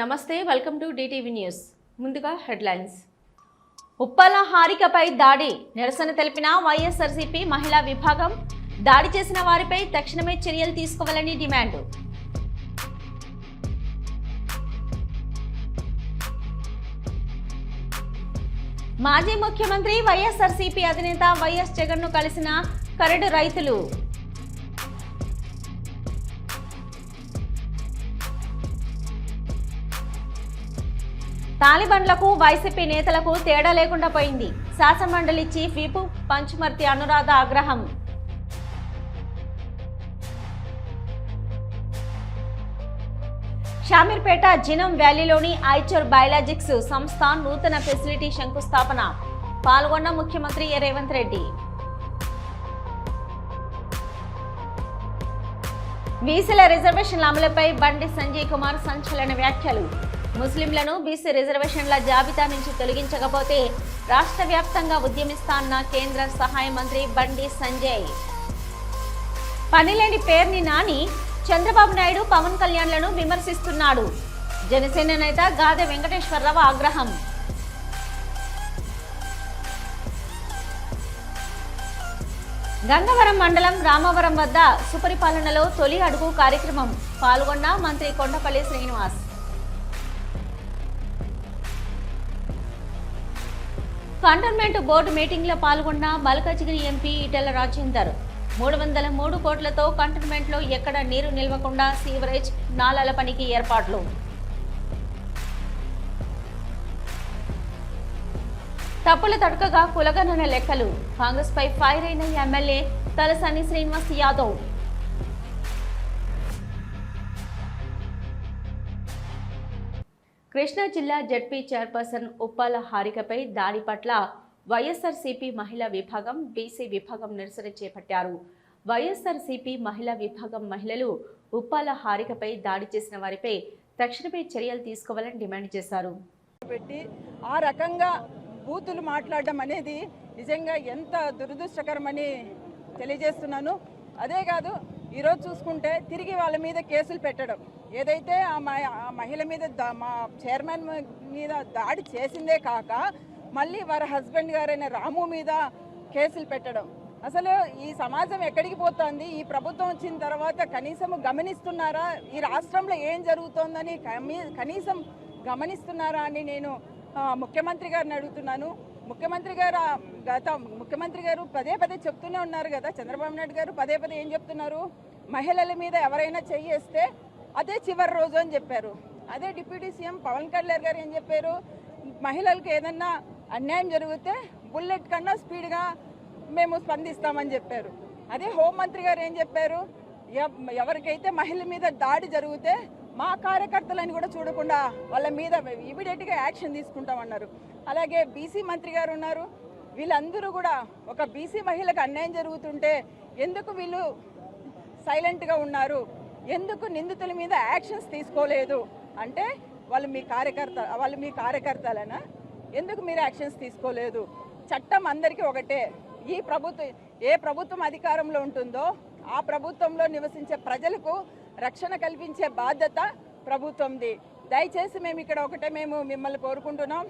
నమస్తే welcome to DTV news. ముందుగా headlines. Uppala హారికపై దాడి నిరసన తెలిపిన వైఎస్ఆర్సీపీ మహిళా విభాగం. దాడి చేసిన వారిపై తక్షణమే చర్యలు తీసుకోవాలని డిమాండ్. మాజీ ముఖ్యమంత్రి వైఎస్ఆర్సీపీ అధినేత వైఎస్ జగన్ను కలిసిన కరడు రైతులు. తాలిబాన్లకు వైసీపీ నేతలకు తేడా లేకుండా పోయింది. శాసనమండలి చీఫ్ విప్ పంచుమర్తి అనురాధ ఆగ్రహం. షామీర్పేట జినం వ్యాలీలోని ఐచర్ బయాలజిక్స్ సంస్థ నూతన ఫెసిలిటీ శంకుస్థాపన. పాల్గొన్న ముఖ్యమంత్రి రేవంత్ రెడ్డి. బీసీల రిజర్వేషన్ల అమలుపై బండి సంజయ్ కుమార్ సంచలన వ్యాఖ్యలు. ముస్లింలను బీసీ రిజర్వేషన్ల జాబితా నుంచి తొలగించకపోతే రాష్ట్ర వ్యాప్తంగా ఉద్యమిస్తాన్న కేంద్ర సహాయ మంత్రి బండి సంజయ్. పనిలేని పేర్ని నాని చంద్రబాబు నాయుడు పవన్ కళ్యాణ్లను విమర్శిస్తున్నాడు. జనసేన నేత గాదె వెంకటేశ్వరరావు ఆగ్రహం. గంగవరం మండలం రామవరం వద్ద సుపరిపాలనలో తొలి అడుగు కార్యక్రమం. పాల్గొన్న మంత్రి Kondapalli Srinivas. Cantonment board meeting లో పాల్గొన్న మల్కాజిగిరి ఎంపీ ఈటెల రాజేందర్. 303 కోట్లతో కంటోన్మెంట్ లో ఎక్కడ నీరు నిల్వకుండా సీవరేజ్ నాలాల పనికి ఏర్పాట్లు. తప్పుల తడకగా కులగణన లెక్కలు. కాంగ్రెస్ పై ఫైర్ అయిన ఎమ్మెల్యే తలసాని శ్రీనివాస్ యాదవ్. కృష్ణా జిల్లా జడ్పీ చైర్పర్సన్ ఉప్పాల హారికపై దాడి పట్ల వైఎస్ఆర్సీపీ మహిళా విభాగం, బీసీ విభాగం నిరసన చేపట్టారు. వైఎస్ఆర్సీపీ మహిళా విభాగం మహిళలు ఉప్పాల హారికపై దాడి చేసిన వారిపై తక్షణమే చర్యలు తీసుకోవాలని డిమాండ్ చేశారు. ఆ రకంగా బూతులు మాట్లాడడం అనేది నిజంగా ఎంత దురదృష్టకరమని తెలియజేస్తున్నాను. అదే కాదు, ఈరోజు చూసుకుంటే తిరిగి వాళ్ళ మీద కేసులు పెట్టడం, ఏదైతే ఆ మహిళ మీద మా చైర్మన్ మీద దాడి చేసిందే కాక మళ్ళీ వారి హస్బెండ్ గారైన రాము మీద కేసులు పెట్టడం. అసలు ఈ సమాజం ఎక్కడికి పోతుంది? ఈ ప్రభుత్వం వచ్చిన తర్వాత కనీసం గమనిస్తున్నారా? ఈ రాష్ట్రంలో ఏం జరుగుతోందని కనీసం గమనిస్తున్నారా అని నేను ముఖ్యమంత్రి గారిని అడుగుతున్నాను. ముఖ్యమంత్రి గారు పదే పదే చెప్తూనే ఉన్నారు కదా, చంద్రబాబు నాయుడు గారు పదే పదే ఏం చెప్తున్నారు? మహిళల మీద ఎవరైనా చెయ్యేస్తే అదే చివరి రోజు అని చెప్పారు. అదే డిప్యూటీ సీఎం పవన్ కళ్యాణ్ గారు ఏం చెప్పారు? మహిళలకు ఏదన్నా అన్యాయం జరిగితే బుల్లెట్ కన్నా స్పీడ్గా మేము స్పందిస్తామని చెప్పారు. అదే హోంమంత్రి గారు ఏం చెప్పారు? ఎవరికైతే మహిళల మీద దాడి జరిగితే మా కార్యకర్తలని కూడా చూడకుండా వాళ్ళ మీద ఇమీడియట్గా యాక్షన్ తీసుకుంటామన్నారు. అలాగే బీసీ మంత్రి గారు ఉన్నారు. వీళ్ళందరూ కూడా ఒక బీసీ మహిళకు అన్యాయం జరుగుతుంటే ఎందుకు వీళ్ళు సైలెంట్గా ఉన్నారు? ఎందుకు నిందితుల మీద యాక్షన్స్ తీసుకోలేదు? అంటే వాళ్ళు మీ కార్యకర్తలనా? ఎందుకు మీరు యాక్షన్స్ తీసుకోలేదు? చట్టం అందరికీ ఒకటే. ఏ ప్రభుత్వం అధికారంలో ఉంటుందో ఆ ప్రభుత్వంలో నివసించే ప్రజలకు రక్షణ కల్పించే బాధ్యత ప్రభుత్వంది. దయచేసి మేము మిమ్మల్ని కోరుకుంటున్నాం,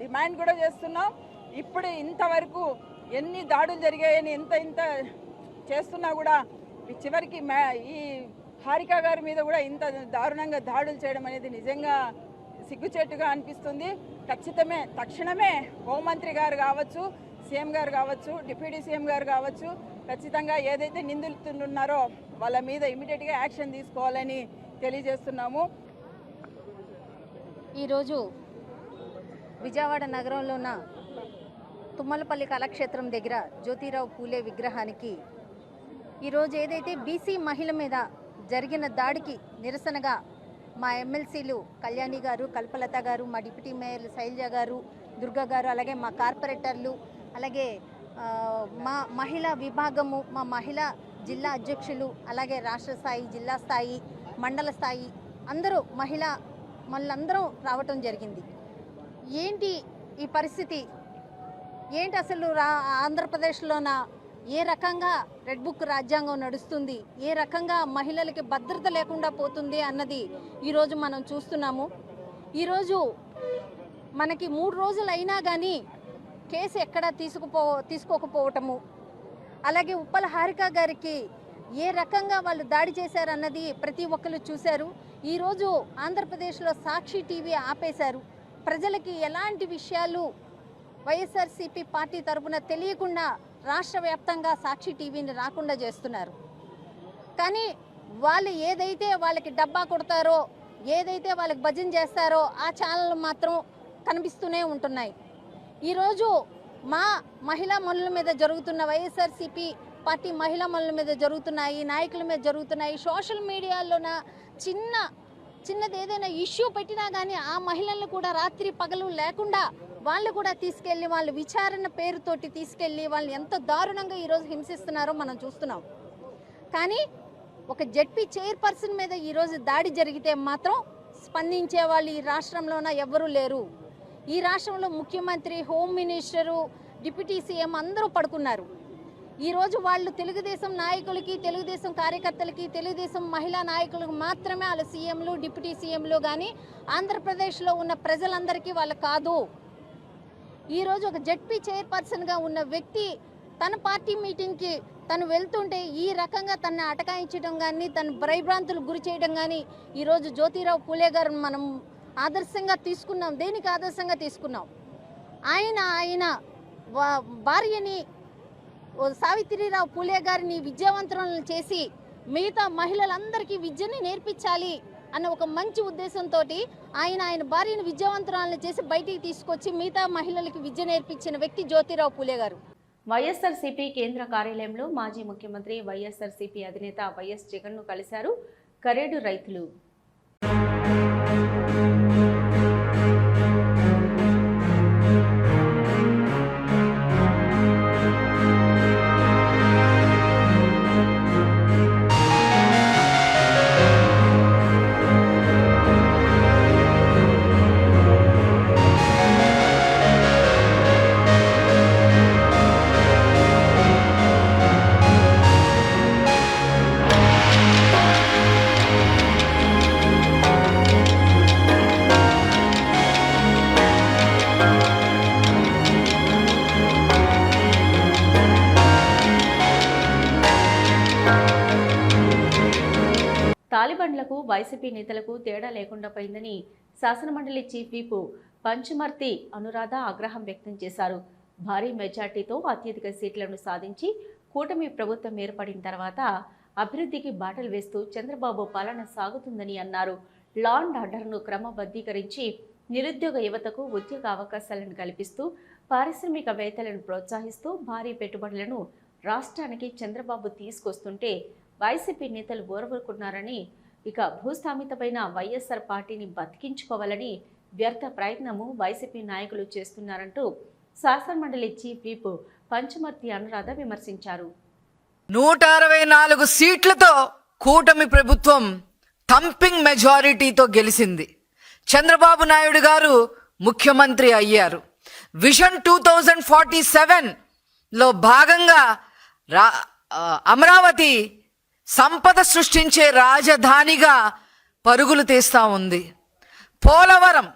డిమాండ్ కూడా చేస్తున్నాం. ఇప్పుడు ఇంతవరకు ఎన్ని దాడులు జరిగాయని ఇంత చేస్తున్నా కూడా చివరికి ఈ హారిక గారి మీద కూడా ఇంత దారుణంగా దాడులు చేయడం అనేది నిజంగా సిగ్గుచేటుగా అనిపిస్తుంది. తక్షణమే హోంమంత్రి గారు కావచ్చు, సీఎం గారు కావచ్చు, డిప్యూటీ సీఎం గారు కావచ్చు, ఖచ్చితంగా ఏదైతే నిందితులు ఉన్నారో వాళ్ళ మీద ఇమీడియట్గా యాక్షన్ తీసుకోవాలని తెలియజేస్తున్నాము. ఈరోజు విజయవాడ నగరంలో ఉన్న తుమ్మలపల్లి కళాక్షేత్రం దగ్గర జ్యోతిరావు పూలే విగ్రహానికి ఈరోజు ఏదైతే బీసీ మహిళ మీద జరిగిన దాడికి నిరసనగా మా ఎమ్మెల్సీలు కళ్యాణి గారు, కల్పలత గారు, మా డిప్యూటీ మేయర్ శైలజ గారు, దుర్గా గారు, అలాగే మా కార్పొరేటర్లు, అలాగే మా మహిళా విభాగము, మా మహిళా జిల్లా అధ్యక్షులు, అలాగే రాష్ట్ర స్థాయి, జిల్లా స్థాయి, మండల స్థాయి అందరూ మళ్ళందరం రావటం జరిగింది. ఏంటి ఈ పరిస్థితి? ఏంటి అసలు ఆంధ్రప్రదేశ్లోన ఏ రకంగా రెడ్ బుక్ రాజ్యాంగం నడుస్తుంది, ఏ రకంగా మహిళలకి భద్రత లేకుండా పోతుంది అన్నది ఈరోజు మనం చూస్తున్నాము. ఈరోజు మనకి 3 రోజులు అయినా కానీ కేసు ఎక్కడా తీసుకోకపోవటము, అలాగే ఉప్పల హారిక గారికి ఏ రకంగా వాళ్ళు దాడి చేశారన్నది ప్రతి ఒక్కరు చూశారు. ఈరోజు ఆంధ్రప్రదేశ్లో సాక్షి టీవీ ఆపేశారు. ప్రజలకి ఎలాంటి విషయాలు వైఎస్ఆర్సీపీ పార్టీ తరఫున తెలియకుండా రాష్ట్ర వ్యాప్తంగా సాక్షి టీవీని రాకుండా చేస్తున్నారు. కానీ వాళ్ళు ఏదైతే వాళ్ళకి డబ్బా కొడతారో, ఏదైతే వాళ్ళకి భజన చేస్తారో ఆ ఛానళ్ళు మాత్రం కనిపిస్తూనే ఉంటున్నాయి. ఈరోజు మా మహిళా మనుల మీద జరుగుతున్న, వైఎస్ఆర్సీపీ పార్టీ మహిళా మనుల మీద జరుగుతున్నాయి, నాయకుల మీద జరుగుతున్నాయి. సోషల్ మీడియాలోన చిన్నది ఏదైనా ఇష్యూ పెట్టినా కానీ ఆ మహిళలను కూడా రాత్రి పగలు లేకుండా వాళ్ళు కూడా తీసుకెళ్ళి వాళ్ళు విచారణ పేరుతోటి తీసుకెళ్ళి వాళ్ళు ఎంత దారుణంగా ఈరోజు హింసిస్తున్నారో మనం చూస్తున్నాం. కానీ ఒక జెడ్పీ చైర్పర్సన్ మీద ఈరోజు దాడి జరిగితే మాత్రం స్పందించే వాళ్ళు ఈ రాష్ట్రంలోన ఎవ్వరూ లేరు. ఈ రాష్ట్రంలో ముఖ్యమంత్రి, హోమ్ మినిస్టరు, డిప్యూటీ సీఎం అందరూ పడుకున్నారు. ఈరోజు వాళ్ళు తెలుగుదేశం నాయకులకి, తెలుగుదేశం కార్యకర్తలకి, తెలుగుదేశం మహిళా నాయకులకు మాత్రమే వాళ్ళ సీఎంలు, డిప్యూటీ సీఎంలు, కానీ ఆంధ్రప్రదేశ్లో ఉన్న ప్రజలందరికీ వాళ్ళు కాదు. ఈరోజు ఒక జెడ్పీ చైర్పర్సన్గా ఉన్న వ్యక్తి తన పార్టీ మీటింగ్కి తను వెళ్తుంటే ఈ రకంగా తనని అటకాయించడం కానీ, తన భయభ్రాంతులకు గురి చేయడం కానీ ఈరోజు జ్యోతిరావు పూలే గారు మనం ఆదర్శంగా తీసుకున్నాం. దేనికి ఆదర్శంగా తీసుకున్నాం? ఆయన భార్యని సావిత్రిరావు పూలే గారిని విద్యావంతులను చేసి మిగతా మహిళలందరికీ విద్యని నేర్పించాలి అన్న ఒక మంచి ఉద్దేశంతో ఆయన భార్యను విద్యావంతురాలను చేసి బయటికి తీసుకొచ్చి మిగతా మహిళలకి విద్య నేర్పించిన వ్యక్తి జ్యోతిరావు పూలే గారు. వైఎస్ఆర్సీపీ కేంద్ర కార్యాలయంలో మాజీ ముఖ్యమంత్రి వైఎస్ఆర్సీపీ అధినేత వైఎస్ జగన్ను కలిశారు కరేడు రైతులు. తాలిబాన్లకు వైసీపీ నేతలకు తేడా లేకుండా పోయిందని శాసనమండలి చీఫ్ విప్ పంచుమర్తి అనురాధ ఆగ్రహం వ్యక్తం చేశారు. భారీ మెజార్టీతో అత్యధిక సీట్లను సాధించి కూటమి ప్రభుత్వం ఏర్పడిన తర్వాత అభివృద్ధికి బాటలు వేస్తూ చంద్రబాబు పాలన సాగుతుందని అన్నారు. లా అండ్ ఆర్డర్ను క్రమబద్ధీకరించి నిరుద్యోగ యువతకు ఉద్యోగ అవకాశాలను కల్పిస్తూ పారిశ్రామికవేత్తలను ప్రోత్సహిస్తూ భారీ పెట్టుబడులను రాష్ట్రానికి చంద్రబాబు తీసుకొస్తుంటే వైసీపీ నేతలు ఓర్వరుకున్నారని, ఇక భూస్థాపితమైన వైఎస్ఆర్ పార్టీని బతికించుకోవాలని వ్యర్థ ప్రయత్నము వైసీపీ నాయకులు చేస్తున్నారంటూ శాసనమండలి చీఫ్ విప్ పంచుమర్తి అనురాధ విమర్శించారు. 164 సీట్లతో కూటమి ప్రభుత్వం థంపింగ్ మెజారిటీతో గెలిచింది. చంద్రబాబు నాయుడు గారు ముఖ్యమంత్రి అయ్యారు. విజన్ 2047లో భాగంగా అమరావతి సంపద సృష్టించే రాజధానిగా పరుగులు తీస్తూ ఉంది. పోలవరం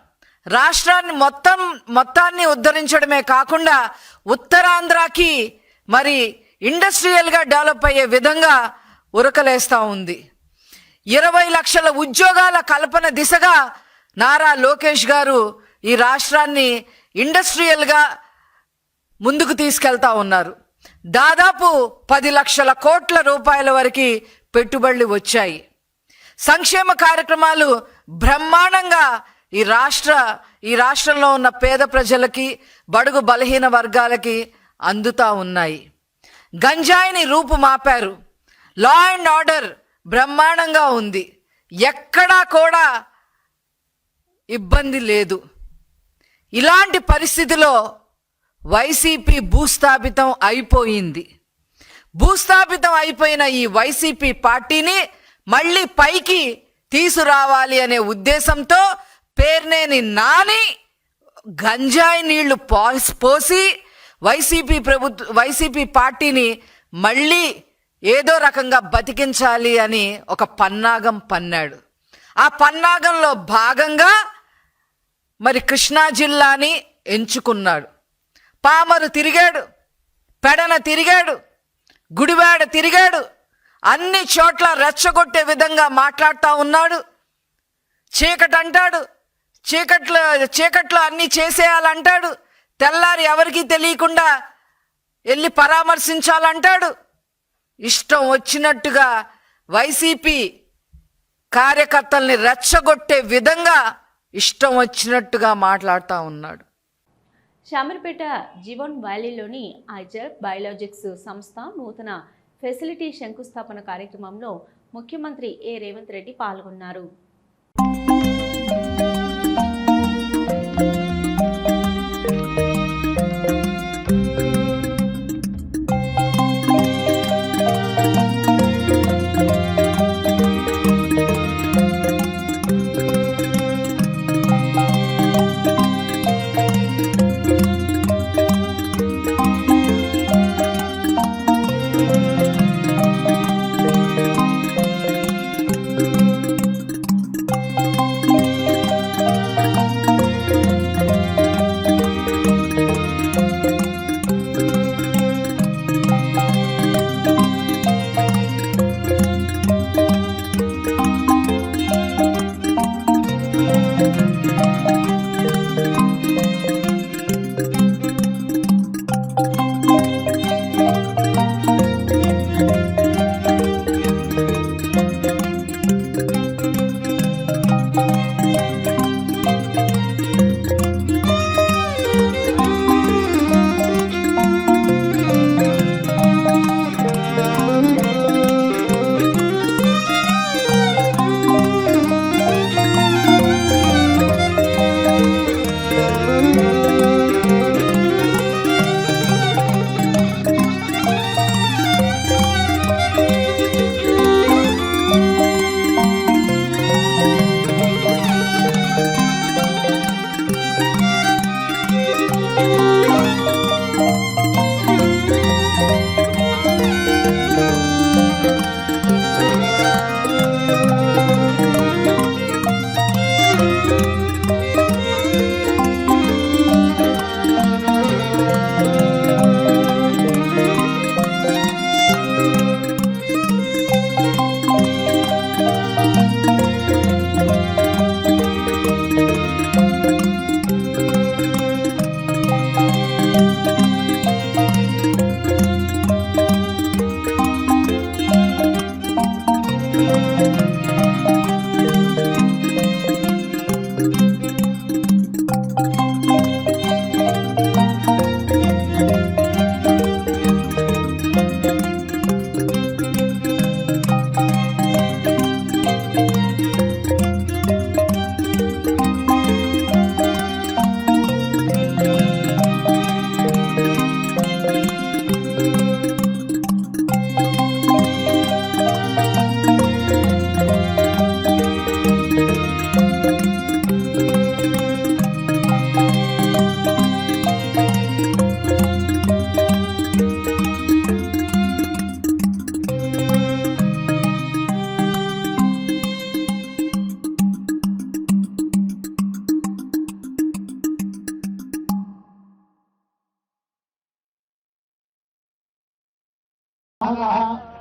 రాష్ట్రాన్ని మొత్తాన్ని ఉద్ధరించడమే కాకుండా ఉత్తరాంధ్రకి మరి ఇండస్ట్రియల్గా డెవలప్ అయ్యే విధంగా ఉరకలేస్తూ ఉంది. 20 లక్షల ఉద్యోగాల కల్పన దిశగా నారా లోకేష్ గారు ఈ రాష్ట్రాన్ని ఇండస్ట్రియల్గా ముందుకు తీసుకెళ్తా ఉన్నారు. దాదాపు 10 లక్షల కోట్ల రూపాయల వరకు పెట్టుబడులు వచ్చాయి. సంక్షేమ కార్యక్రమాలు బ్రహ్మాండంగా ఈ రాష్ట్రంలో ఉన్న పేద ప్రజలకి, బడుగు బలహీన వర్గాలకి అందుతా ఉన్నాయి. గంజాయిని రూపుమాపారు. లా అండ్ ఆర్డర్ బ్రహ్మాండంగా ఉంది. ఎక్కడా కూడా ఇబ్బంది లేదు. ఇలాంటి పరిస్థితిలో వైసీపీ భూస్థాపితం అయిపోయింది. భూస్థాపితం అయిపోయిన ఈ వైసీపీ పార్టీని మళ్ళీ పైకి తీసుకురావాలి అనే ఉద్దేశంతో పేర్నేని నాని గంజాయి నీళ్లు పోసి వైసీపీ పార్టీని మళ్ళీ ఏదో రకంగా బతికించాలి అని ఒక పన్నాగం పన్నాడు. ఆ పన్నాగంలో భాగంగా మరి కృష్ణా జిల్లాని ఎంచుకున్నాడు. పామరు తిరిగాడు, పెడన తిరిగాడు, గుడివాడ తిరిగాడు, అన్ని చోట్ల రెచ్చగొట్టే విధంగా మాట్లాడుతూ ఉన్నాడు. చీకటి అంటాడు, చీకట్లో అన్నీ చేసేయాలంటాడు, తెల్లారి ఎవరికీ తెలియకుండా వెళ్ళి పరామర్శించాలంటాడు. ఇష్టం వచ్చినట్టుగా వైసీపీ కార్యకర్తల్ని రెచ్చగొట్టే విధంగా ఇష్టం వచ్చినట్టుగా మాట్లాడుతూ ఉన్నాడు. శామర్పేట జీవన్ వ్యాలీలోని ఐజర్ బయోలాజిక్స్ సంస్థ నూతన ఫెసిలిటీ శంకుస్థాపన కార్యక్రమంలో ముఖ్యమంత్రి ఏ రేవంత్ రెడ్డి పాల్గొన్నారు.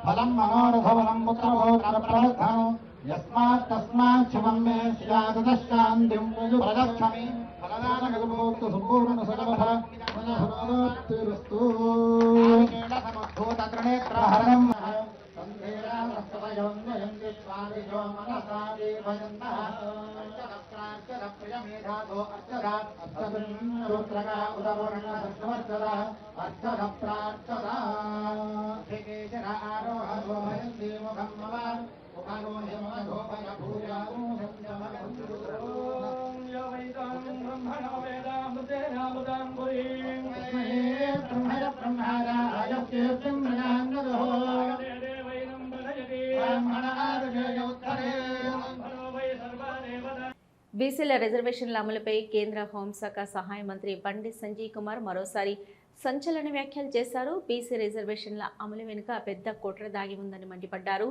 फलं मनोरथवनं पुत्रभोत्रप्रवर्धनं यस्मात् तस्मात् शिवं मे स्यादशान्तिं प्रदक्षमि फलदानगुभोक्तु सम्पूर्ण सकलफल मनोहरोक्तिरस्तु समद्भूतत्रिनेत्रहरणं सन्धेरामस्तवयोन्वयन्ति स्वादिजो मनसा देवयन्तः अर्चदप्रार्चदप्रियमेधातो अर्चदात् अर्चदुर्त्रगा उदवर्णसत्वर्चदा अर्चदप्रार्चदा श्रीकेशर आरोहतो भयन्ति मुखं मम मुखरो हिमधो भयभूयागो सत्यमगुरुद्रो यो वैदं ब्रह्मणो वेदामृतेनामृतां पुरीं ब्रह्मण ब्रह्मादा अयस्येऽस्मिन् मृगान्नदो देवैनं प्रलयति ब्रह्मण आरुषेय उत्तरे ब्रह्मणो वै सर्वदेवता. బీసీల రిజర్వేషన్ల అమలుపై కేంద్ర హోంశాఖ సహాయ మంత్రి బండి సంజయ్ కుమార్ మరోసారి సంచలన వ్యాఖ్యలు చేశారు. బీసీ రిజర్వేషన్ల అమలు వెనుక పెద్ద కుట్ర దాగి ఉందని మండిపడ్డారు.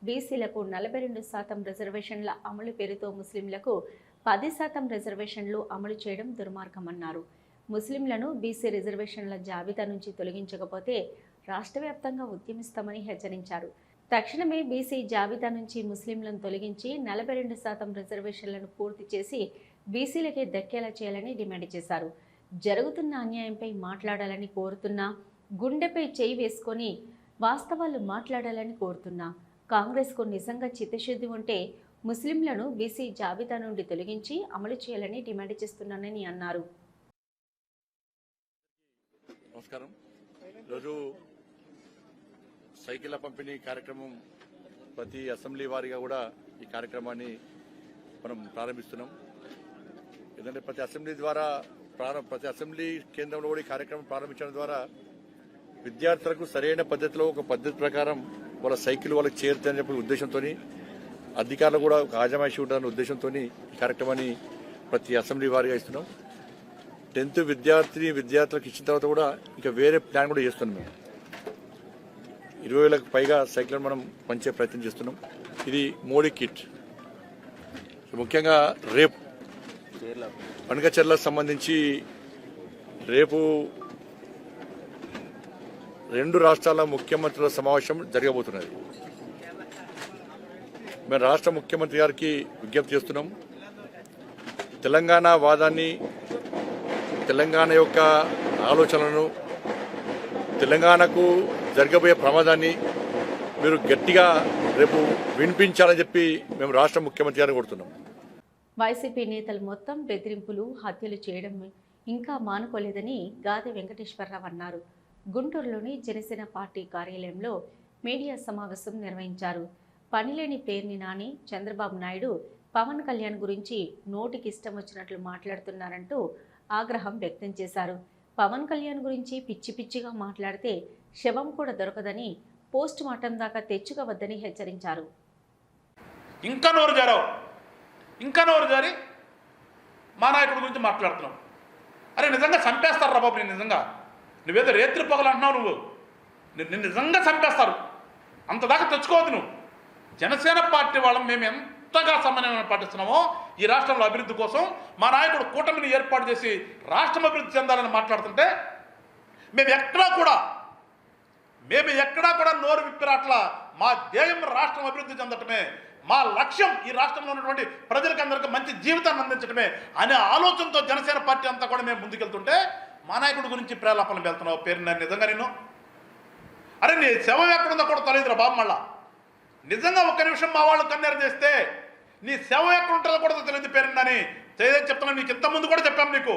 బీసీలకు 42% రిజర్వేషన్ల అమలు పేరుతో ముస్లింలకు 10% రిజర్వేషన్లు అమలు చేయడం దుర్మార్గమన్నారు. ముస్లింలను బీసీ రిజర్వేషన్ల జాబితా నుంచి తొలగించకపోతే రాష్ట్ర వ్యాప్తంగా ఉద్యమిస్తామని హెచ్చరించారు. తక్షణమే బీసీ జాబితా నుంచి ముస్లింలను తొలగించి 42% రిజర్వేషన్లను పూర్తి చేసి బీసీలకే దక్కేలా చేయాలని డిమాండ్ చేశారు. జరుగుతున్న అన్యాయంపై మాట్లాడాలని కోరుతున్నా, గుండెపై చేయి వేసుకొని వాస్తవాలు మాట్లాడాలని కోరుతున్నా. కాంగ్రెస్కు నిజంగా చిత్తశుద్ధి ఉంటే ముస్లింలను బీసీ జాబితా నుండి తొలగించి అమలు చేయాలని డిమాండ్ చేస్తున్నానని అన్నారు. నమస్కారం. ఈరోజు సైకిళ్ల పంపిణీ కార్యక్రమం ప్రతి అసెంబ్లీ వారీగా కూడా ఈ కార్యక్రమాన్ని మనం ప్రారంభిస్తున్నాం. ఎందుకంటే ప్రతి అసెంబ్లీ కేంద్రంలో కూడా ఈ కార్యక్రమం ప్రారంభించడం ద్వారా విద్యార్థులకు సరైన పద్ధతిలో ఒక పద్ధతి ప్రకారం వాళ్ళ సైకిల్ వాళ్ళకి చేరుతాయని చెప్పే ఉద్దేశంతో, అధికారులు కూడా ఒక ఆజమాయిషీ ఉండాలనే ఉద్దేశంతో ఈ కార్యక్రమాన్ని ప్రతి అసెంబ్లీ వారీగా ఇస్తున్నాం. 10th విద్యార్థులకు ఇచ్చిన తర్వాత కూడా ఇంకా వేరే ప్లాన్ కూడా చేస్తున్నాం. మేము 20,000కు పైగా సైకిల్ మనం పంచే ప్రయత్నం చేస్తున్నాం. ఇది మోడీ కిట్. ముఖ్యంగా రేపు పనకచెర్లకు సంబంధించి రేపు 2 రాష్ట్రాల ముఖ్యమంత్రుల సమావేశం జరగబోతున్నది. మేము రాష్ట్ర ముఖ్యమంత్రి గారికి విజ్ఞప్తి చేస్తున్నాం. తెలంగాణ వాదాన్ని, తెలంగాణ యొక్క ఆలోచనలను, తెలంగాణకు జరగబోయే ప్రమాదాన్ని మీరు గట్టిగా రేపు వినిపించాలని చెప్పి మేము రాష్ట్ర ముఖ్యమంత్రి గారిని కోరుతున్నాం. వైసీపీ నేతలు మొత్తం బెదిరింపులు, హత్యలు చేయడం ఇంకా మానుకోలేదని గాదె వెంకటేశ్వరరావు అన్నారు. గుంటూరులోని జనసేన పార్టీ కార్యాలయంలో మీడియా సమావేశం నిర్వహించారు. పనిలేని పేర్ని నాని చంద్రబాబు నాయుడు పవన్ కళ్యాణ్ గురించి నోటికి ఇష్టం వచ్చినట్లు మాట్లాడుతున్నారంటూ ఆగ్రహం వ్యక్తం చేశారు. పవన్ కళ్యాణ్ గురించి పిచ్చి పిచ్చిగా మాట్లాడితే శవం కూడా దొరకదని, పోస్ట్ మార్టం దాకా తెచ్చుకోవద్దని హెచ్చరించారు. ఇంకా నోరు జారి మా నాయకుడి గురించి మాట్లాడుతున్నావు. అరే నిజంగా చంపేస్తారు రా బాబు. నేను నిజంగా నువ్వేదో రేత్రి పొగలు అంటున్నావు. నిన్ను నిజంగా చంపేస్తారు. అంతదాకా తెచ్చుకోవద్దు నువ్వు. జనసేన పార్టీ వాళ్ళం మేము ఎంతగా సమన్వయం పాటిస్తున్నామో ఈ రాష్ట్రంలో అభివృద్ధి కోసం మా నాయకుడు కూటమిని ఏర్పాటు చేసి రాష్ట్రం అభివృద్ధి చెందాలని మాట్లాడుతుంటే మేము ఎక్కడా కూడా నోరు విప్పిరాట్లా. మా ధ్యేయం రాష్ట్రం అభివృద్ధి చెందటమే, మా లక్ష్యం ఈ రాష్ట్రంలో ఉన్నటువంటి ప్రజలకు అందరికీ మంచి జీవితాన్ని అందించడమే అనే ఆలోచనతో జనసేన పార్టీ అంతా కూడా మేము ముందుకెళ్తుంటే మా నాయకుడి గురించి ప్రేలాపనలు వెళ్తున్నావు. పేరు నేను నిజంగా నిన్ను అరే నీ శవం ఎక్కడుందో కూడా తెలియదురా బాబు. మళ్ళా నిజంగా ఒక్క నిమిషం మా వాళ్ళు కన్నెర చేస్తే నీ శవం ఎక్కడ ఉంటుందో కూడా తెలియదు పేరుందని చెప్తున్నా. నీకు ఇంతకుముందు కూడా చెప్పాము. నీకు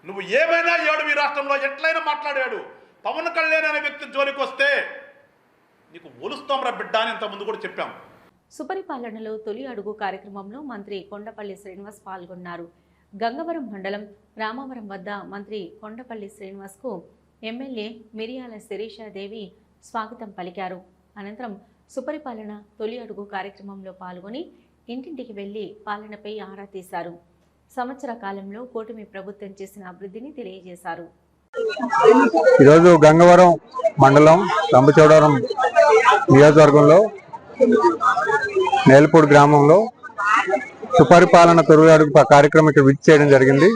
నువ్వు ఏమైనా ఏడు ఈ రాష్ట్రంలో ఎట్లయినా మాట్లాడాడు. పవన్ కళ్యాణ్ అనే వ్యక్తి జోలికి వస్తే నీకు ఒలుస్తాం రా బిడ్డ అని ఇంతకుముందు కూడా చెప్పాం. సుపరిపాలనలో తొలి అడుగు కార్యక్రమంలో మంత్రి కొండపల్లి శ్రీనివాస్ పాల్గొన్నారు. గంగవరం మండలం రామవరం వద్ద మంత్రి కొండపల్లి శ్రీనివాస్కు ఎమ్మెల్యే మిరియాల శిరీషాదేవి స్వాగతం పలికారు. అనంతరం సుపరిపాలన తొలి అడుగు కార్యక్రమంలో పాల్గొని ఇంటింటికి వెళ్లి పాలనపై ఆరా తీశారు. సంవత్సర కాలంలో కూటమి ప్రభుత్వం చేసిన అభివృద్ధిని తెలియజేశారు. ఈరోజు గంగవరం మండలం రంపచోడవరం నియోజకవర్గంలో నేలపూడి గ్రామంలో సుపరిపాలన తొలి అడుగు కార్యక్రమం ఇక్కడ విజిట్ చేయడం జరిగింది.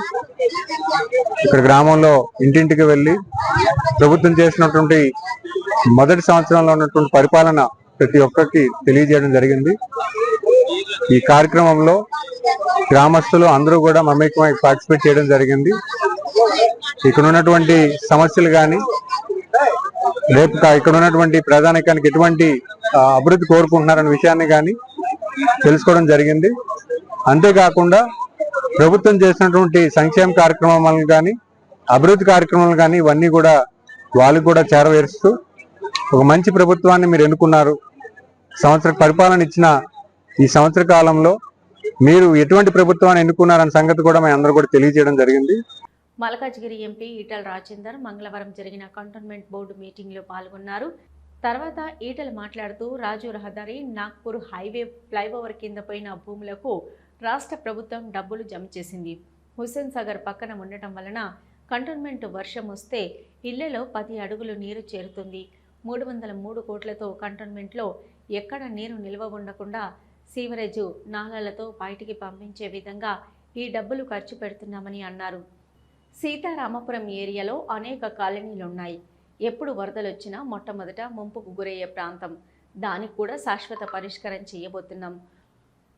ఇక్కడ గ్రామంలో ఇంటింటికి వెళ్ళి ప్రభుత్వం చేసినటువంటి మొదటి సంవత్సరంలో ఉన్నటువంటి పరిపాలన ప్రతి ఒక్కరికి తెలియజేయడం జరిగింది. ఈ కార్యక్రమంలో గ్రామస్తులు అందరూ కూడా మమేకమై పార్టిసిపేట్ చేయడం జరిగింది. ఇక్కడ ఉన్నటువంటి సమస్యలు కానీ రేపు ఇక్కడ ఉన్నటువంటి ప్రధానికానికి ఎటువంటి అభివృద్ధి కోరుకుంటున్నారనే విషయాన్ని కానీ తెలుసుకోవడం జరిగింది. అంతేకాకుండా ప్రభుత్వం చేసినటువంటి సంక్షేమ కార్యక్రమాలను కానీ అభివృద్ధి కార్యక్రమాలు కానీ ఇవన్నీ కూడా వాళ్ళకి కూడా చేరవేరుస్తూ ఒక మంచి ప్రభుత్వాన్ని మీరు ఎన్నుకున్నారు, సంవత్సర పరిపాలన ఇచ్చిన ఈ సంవత్సర కాలంలో మీరు ఎటువంటి ప్రభుత్వాన్ని ఎన్నుకున్నారన్న సంగతి కూడా మేము అందరూ కూడా తెలియజేయడం జరిగింది. మల్కాజ్గిరి ఎంపీ ఈటల రాజేందర్ మంగళవారం జరిగిన కంటోన్మెంట్ బోర్డు మీటింగ్లో పాల్గొన్నారు. తర్వాత ఈటల మాట్లాడుతూ రాజు రహదారి నాగ్పూర్ హైవే ఫ్లైఓవర్ కింద పోయిన భూములకు రాష్ట్ర ప్రభుత్వం డబ్బులు జమ చేసింది. హుస్సేన్ సాగర్ పక్కన ఉండటం వలన కంటోన్మెంట్ వర్షం వస్తే ఇళ్లలో 10 అడుగులు నీరు చేరుతుంది. 303 కోట్లతో కంటోన్మెంట్లో ఎక్కడ నీరు నిల్వ ఉండకుండా సీవరేజు నాలాలతో బయటికి పంపించే విధంగా ఈ డబ్బులు ఖర్చు పెడుతున్నామని అన్నారు. సీతారామపురం ఏరియాలో అనేక కాలనీలున్నాయి. ఎప్పుడు వరదలొచ్చినా మొట్టమొదట ముంపుకు గురయ్యే ప్రాంతం. దానికి కూడా శాశ్వత పరిష్కారం చేయబోతున్నాం.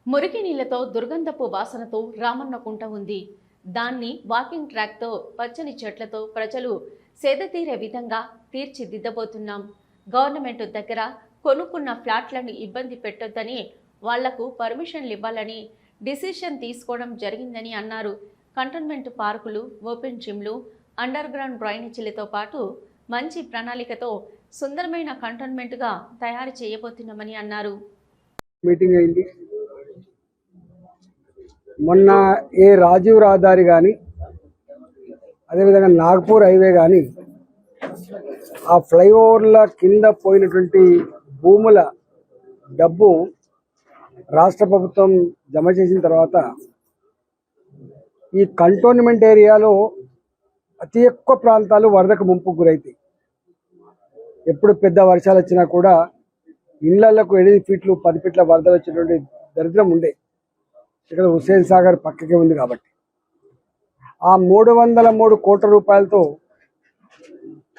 మురికి నీళ్లతో దుర్గంధపు వాసనతో రామన్నకుంట ఉంది. దాన్ని వాకింగ్ ట్రాక్తో పచ్చని చెట్లతో ప్రజలు సేదతీరే విధంగా తీర్చిదిద్దబోతున్నాం. గవర్నమెంట్ దగ్గర కొనుక్కున్న ఫ్లాట్లను ఇబ్బంది పెట్టొద్దని, వాళ్లకు పర్మిషన్లు ఇవ్వాలని డిసిషన్ తీసుకోవడం జరిగిందని అన్నారు. కంటోన్మెంట్ పార్కులు, ఓపెన్ జిమ్లు, అండర్ గ్రౌండ్ డ్రైనేజీలతో పాటు మంచి ప్రణాళికతో సుందరమైన కంటోన్మెంట్గా తయారు చేయబోతున్నామని అన్నారు. మీటింగ్ అయింది. మొన్న రాజీవ్ రహదారి కానీ, అదేవిధంగా నాగపూర్ హైవే కానీ, ఆ ఫ్లైఓవర్ల కింద పోయినటువంటి భూముల డబ్బు రాష్ట్ర ప్రభుత్వం జమ చేసిన తర్వాత ఈ కంటోన్మెంట్ ఏరియాలో అతి ఎక్కువ ప్రాంతాలు వరదకు ముంపుకు గురవుతాయి. ఎప్పుడు పెద్ద వర్షాలు వచ్చినా కూడా ఇళ్లకు 8 ఫీట్లు 10 ఫీట్ల వరదలు వచ్చేటువంటి దరిద్రం ఉండే. ఇక్కడ హుస్సేన్ సాగర్ పక్కకే ఉంది కాబట్టి ఆ 303 కోట్ల రూపాయలతో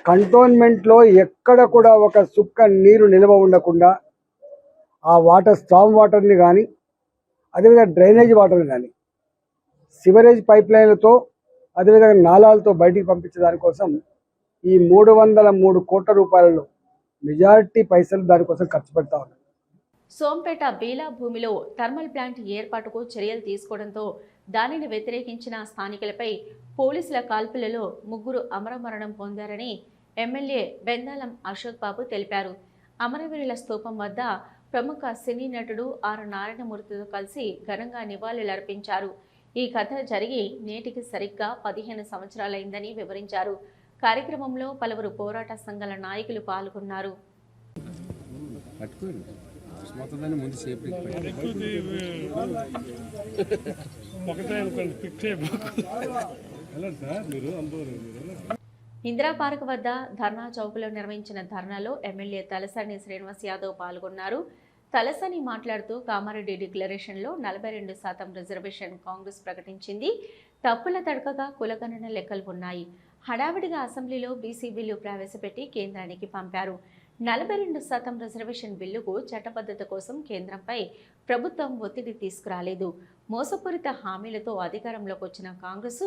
కంటోన్మెంట్లో ఎక్కడ కూడా ఒక సుక్క నీరు నిల్వ ఉండకుండా ఆ వాటర్, స్టామ్ వాటర్ని కానీ, అదేవిధంగా డ్రైనేజ్ వాటర్ని కానీ సివరేజ్ పైప్ లైన్లతో, అదేవిధంగా నాలాలతో బయటికి పంపించే దానికోసం ఈ 303 కోట్ల రూపాయలలో మెజారిటీ పైసలు దానికోసం ఖర్చు పెడతా ఉన్నారు. సోంపేట బీలా భూమిలో థర్మల్ ప్లాంట్ ఏర్పాటుకు చర్యలు తీసుకోవడంతో దానిని వ్యతిరేకించిన స్థానికులపై పోలీసుల కాల్పులలో 3 అమరమరణం పొందారని ఎమ్మెల్యే బెందాలం అశోక్ బాబు తెలిపారు. అమరవీరుల స్తూపం వద్ద ప్రముఖ సినీ నటుడు ఆర్ నారాయణమూర్తితో కలిసి ఘనంగా నివాళులర్పించారు. ఈ కథ జరిగి నేటికి సరిగ్గా 15 సంవత్సరాలైందని వివరించారు. కార్యక్రమంలో పలువురు పోరాట సంఘాల నాయకులు పాల్గొన్నారు. ఇందిరా పార్క్ వద్ద ధర్నా చౌక్లో నిర్వహించిన ధర్నాలో ఎమ్మెల్యే తలసాని శ్రీనివాస్ యాదవ్ పాల్గొన్నారు. తలసాని మాట్లాడుతూ కామారెడ్డి డిక్లరేషన్లో 42% రిజర్వేషన్ కాంగ్రెస్ ప్రకటించింది. తప్పుల తడకగా కులగణన లెక్కలు ఉన్నాయి. హడావిడిగా అసెంబ్లీలో బీసీ బిల్లు ప్రవేశపెట్టి కేంద్రానికి పంపారు. 42% రిజర్వేషన్ బిల్లుకు చట్టబద్ధత కోసం కేంద్రంపై ప్రభుత్వం ఒత్తిడి తీసుకురాలేదు. మోసపూరిత హామీలతో అధికారంలోకి వచ్చిన కాంగ్రెస్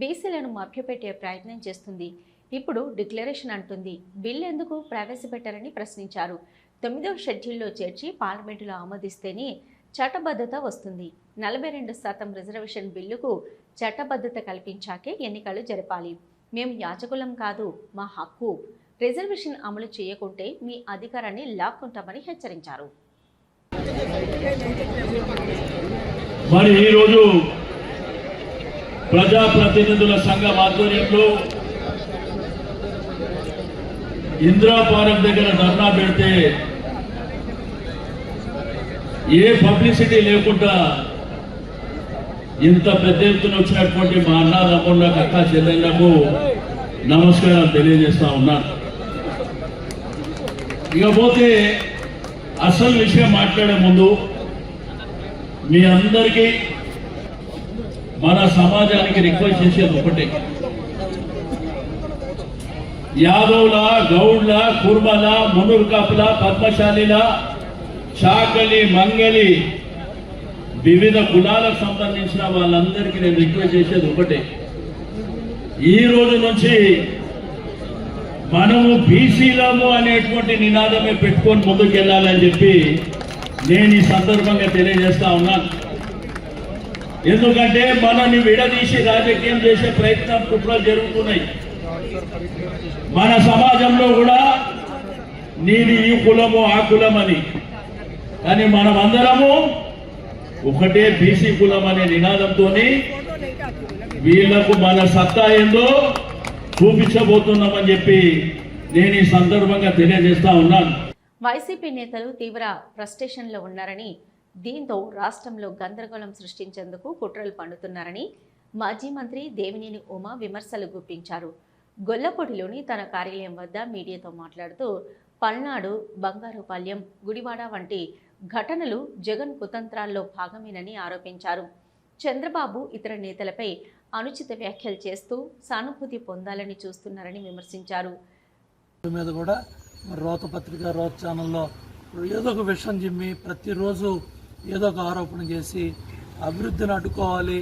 బీసీలను మభ్యపెట్టే ప్రయత్నం చేస్తుంది. ఇప్పుడు డిక్లరేషన్ అంటుంది. బిల్లు ఎందుకు ప్రవేశపెట్టారని ప్రశ్నించారు. 9వ షెడ్యూల్లో చేర్చి పార్లమెంటులో ఆమోదిస్తేనే చట్టబద్ధత వస్తుంది. 42% రిజర్వేషన్ బిల్లుకు చట్టబద్ధత కల్పించాకే ఎన్నికలు జరపాలి. మేము యాచకులం కాదు, మా హక్కు. రిజర్వేషన్ అమలు చేయకుంటే మీ అధికారాన్ని లాక్కుంటామని హెచ్చరించారు. మరి ఈరోజు ప్రజాప్రతినిధుల సంఘం ఆధ్వర్యంలో ఇందిరా పార్క్ దగ్గర ధర్నా పెడితే ఏ పబ్లిసిటీ లేకుండా ఇంత పెద్ద ఎత్తున వచ్చినటువంటి మా అన్నదమ్ముళ్ళకు, అక్క చెల్లెళ్లకు నమస్కారం తెలియజేస్తా ఉన్నాను. ఇకపోతే అసలు విషయం మాట్లాడే ముందు మీ అందరికీ, మన సమాజానికి రిక్వెస్ట్ చేసేది ఒకటే. యాదవుల, గౌడ్ల, కుర్మల, మునూరు కాపుల, పద్మశాలిల, చాకలి, మంగలి, వివిధ కులాలకు సంబంధించిన వాళ్ళందరికీ నేను రిక్వెస్ట్ చేసేది ఒకటే. ఈ రోజు నుంచి మనము బీసీలము అనేటువంటి నినాదమే పెట్టుకొని ముందుకు వెళ్ళాలని చెప్పి నేను ఈ సందర్భంగా తెలియజేస్తా ఉన్నాను. ఎందుకంటే మనల్ని విడదీసి రాజకీయం చేసే ప్రయత్నం కుట్రలు జరుగుతున్నాయి. మన సమాజంలో కూడా నీది ఈ కులము ఆ కులం అని, కానీ మనం అందరము ఒకటే బీసీ కులం అనే నినాదంతో వీళ్లకు మన సత్తా ఏందో చూపించబోతున్నామని చెప్పి నేను ఈ సందర్భంగా తెలియజేస్తా ఉన్నాను. వైసీపీ నేతలు తీవ్ర ఫ్రస్ట్రేషన్లో ఉన్నారని, దీంతో రాష్ట్రంలో గందరగోళం సృష్టించేందుకు కుట్రలు పన్నుతున్నారని మాజీ మంత్రి దేవినేని ఉమా విమర్శలు గుప్పించారు. గొల్లపూడిలోని తన కార్యాలయం వద్ద మీడియాతో మాట్లాడుతూ పల్నాడు, బంగారుపాలెం, గుడివాడ వంటి ఘటనలు జగన్ కుతంత్రాల్లో భాగమేనని ఆరోపించారు. చంద్రబాబు ఇతర నేతలపై అనుచిత వ్యాఖ్యలు చేస్తూ సానుభూతి పొందాలని చూస్తున్నారని విమర్శించారు. మీద కూడా రోత పత్రిక రోత ఛానల్లో ఏదో ఒక విషయం జిమ్మి ప్రతిరోజు ఏదో ఒక ఆరోపణ చేసి అభివృద్ధిని అడ్డుకోవాలి,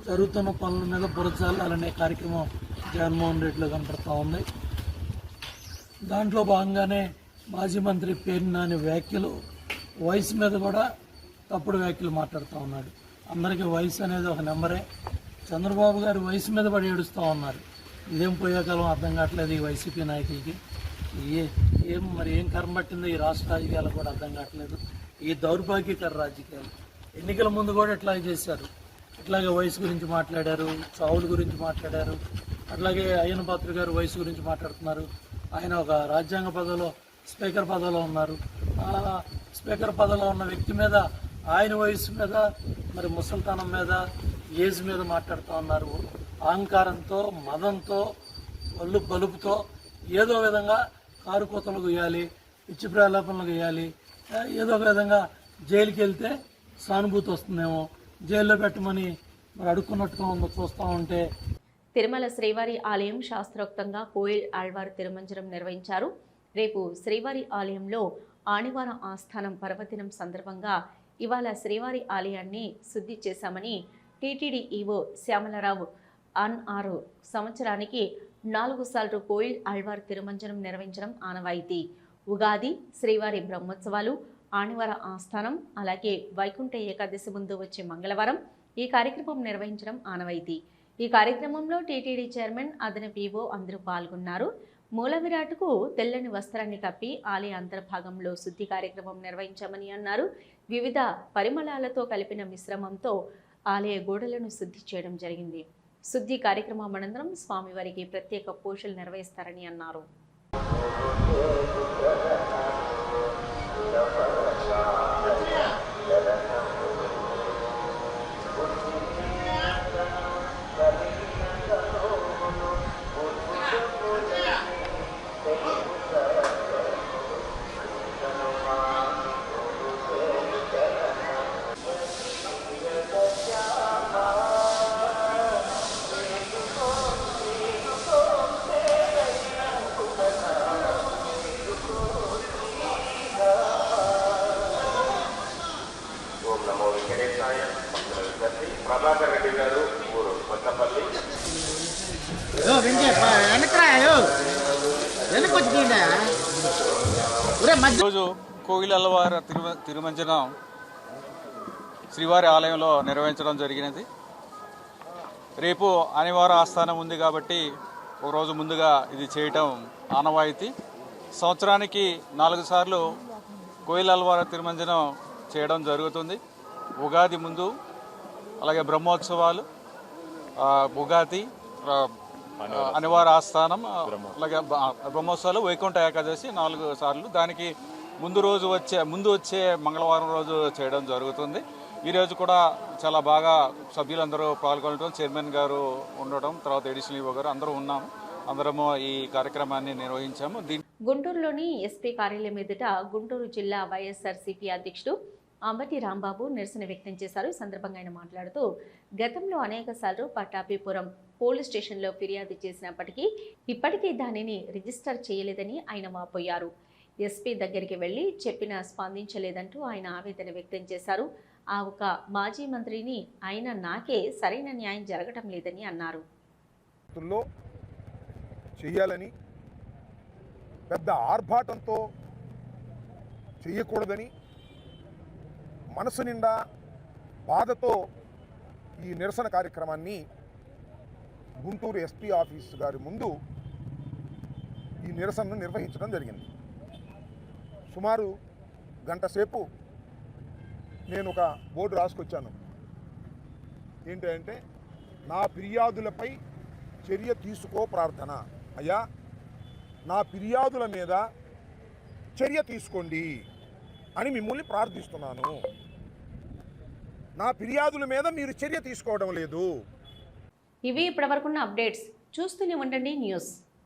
జరుగుతున్న పనుల మీద బురజాలనే కార్యక్రమం జగన్మోహన్ రెడ్డిలో కనపడుతూ ఉంది. దాంట్లో భాగంగానే మాజీ మంత్రి పేరు నాని వ్యాఖ్యలు వయసు మీద కూడా తప్పుడు వ్యాఖ్యలు మాట్లాడుతూ ఉన్నాడు. అందరికీ వయసు అనేది ఒక నెంబరే. చంద్రబాబు గారు వయసు మీద పడి ఏడుస్తూ ఉన్నారు. ఇదేం పోయేకాలం అర్థం కావట్లేదు ఈ వైసీపీ నాయకులకి. ఏం కర్మ పట్టిందో ఈ రాష్ట్ర రాజకీయాలు కూడా అర్థం కావట్లేదు. ఈ దౌర్భాగ్యకర రాజకీయాలు ఎన్నికల ముందు కూడా ఇట్లాగే చేశారు. ఇట్లాగే వయసు గురించి మాట్లాడారు, చావుల గురించి మాట్లాడారు. అట్లాగే అయ్యన పాత్ర గారు వయసు గురించి మాట్లాడుతున్నారు. ఆయన ఒక రాజ్యాంగ పదవిలో స్పీకర్ పదవిలో ఉన్నారు. స్పీకర్ పదవిలో ఉన్న వ్యక్తి మీద ఆయన వయసు మీద మరి ముసల్తనం మీద ఏజ్ మీద మాట్లాడుతూ ఉన్నారు. అహంకారంతో మదంతో ఒళ్ళు బలుపుతో ఏదో విధంగా కారు కోతలు గొయ్యాలి, పిచ్చి ప్రలాపనలు గొయ్యాలి, ఏదో ఒక విధంగా జైలుకి వెళ్తే సానుభూతి వస్తుందేమో, జైల్లో పెట్టమని మరి అడుక్కున్నట్టుగా ఉందో చూస్తూ ఉంటే. తిరుమల శ్రీవారి ఆలయం శాస్త్రోక్తంగా కోయిల్ ఆళ్వార్ తిరుమంజనం నిర్వహించారు. రేపు శ్రీవారి ఆలయంలో ఆనివార ఆస్థానం పర్వదినం సందర్భంగా ఇవాళ శ్రీవారి ఆలయాన్ని శుద్ధి చేశామని టీటీడీ ఈవో శ్యామలరావు అన్నారు. సంవత్సరానికి 4 సార్లు కోయిల్ ఆళ్వార్ తిరుమంజనం నిర్వహించడం ఆనవాయితీ. ఉగాది, శ్రీవారి బ్రహ్మోత్సవాలు, ఆనివార ఆస్థానం, అలాగే వైకుంఠ ఏకాదశి ముందు వచ్చే మంగళవారం ఈ కార్యక్రమం నిర్వహించడం ఆనవాయితీ. ఈ కార్యక్రమంలో టీటీడీ చైర్మన్, అదనపు ఈవో అందరూ పాల్గొన్నారు. మూల విరాట్కు తెల్లని వస్త్రాన్ని కప్పి ఆలయ అంతర్భాగంలో శుద్ధి కార్యక్రమం నిర్వహించామని అన్నారు. వివిధ పరిమళాలతో కలిపిన మిశ్రమంతో ఆలయ గోడలను శుద్ధి చేయడం జరిగింది. శుద్ధి కార్యక్రమం అనంతరం స్వామివారికి ప్రత్యేక పూజలు నిర్వహిస్తారని అన్నారు. ఈరోజు కోయిల్ ఆళ్వార్ తిరుమంజనం శ్రీవారి ఆలయంలో నిర్వహించడం జరిగినది. రేపు ఆనివార ఆస్థానం ఉంది కాబట్టి ఒకరోజు ముందుగా ఇది చేయటం ఆనవాయితీ. సంవత్సరానికి 4 సార్లు కోయిల్ ఆళ్వార్ తిరుమంజనం చేయడం జరుగుతుంది. ఉగాది ముందు, అలాగే బ్రహ్మోత్సవాలు, ఉగాది, అనివార ఆస్థానం, అలాగే బ్రహ్మోత్సవాలు, వైకుంఠ ఏకాదశి 4 సార్లు. దానికి ముందు వచ్చే మంగళవారం రోజు చేయడం జరుగుతుంది. ఈరోజు కూడా చాలా బాగా సభ్యులందరూ పాల్గొనడం, చైర్మన్ గారు ఉండడం, తర్వాత ఎడిషనల్ ఈవో గారు అందరూ ఉన్నాము. అందరము ఈ కార్యక్రమాన్ని నిర్వహించాము. గుంటూరులోని ఎస్పీ కార్యాలయం ఎదుట గుంటూరు జిల్లా వైఎస్ఆర్సీపీ అధ్యక్షుడు అంబటి రాంబాబు నిరసన వ్యక్తం చేశారు. ఈ సందర్భంగా ఆయన మాట్లాడుతూ, గతంలో అనేక సార్లు పట్టాభిపురం పోలీస్ స్టేషన్లో ఫిర్యాదు చేసినప్పటికీ ఇప్పటికీ దానిని రిజిస్టర్ చేయలేదని ఆయన వాపోయారు. ఎస్పీ దగ్గరికి వెళ్లి చెప్పినా స్పందించలేదంటూ ఆయన ఆవేదన వ్యక్తం చేశారు. ఆ ఒక మాజీ మంత్రిని ఆయన నాకే సరైన న్యాయం జరగటం లేదని అన్నారు. చేయాలని పెద్ద ఆర్భాటంతో చేయకూడదని మనసు నిండా బాధతో ఈ నిరసన కార్యక్రమాన్ని గుంటూరు ఎస్పీ ఆఫీసు గారి ముందు ఈ నిరసనను నిర్వహించడం జరిగింది. సుమారు గంట సేపు నేను ఒక బోర్డు రాసుకొచ్చాను. ఏంటంటే, నా ఫిర్యాదులపై చర్య తీసుకో ప్రార్థన. అయ్యా, నా ఫిర్యాదుల మీద చర్య తీసుకోండి అని మిమ్మల్ని ప్రార్థిస్తున్నాను. నా ఫిర్యాదుల మీద మీరు చర్య తీసుకోవడం లేదు. ఇవి ఇప్పటివరకున్న అప్డేట్స్. చూస్తూనే ఉండండి న్యూస్.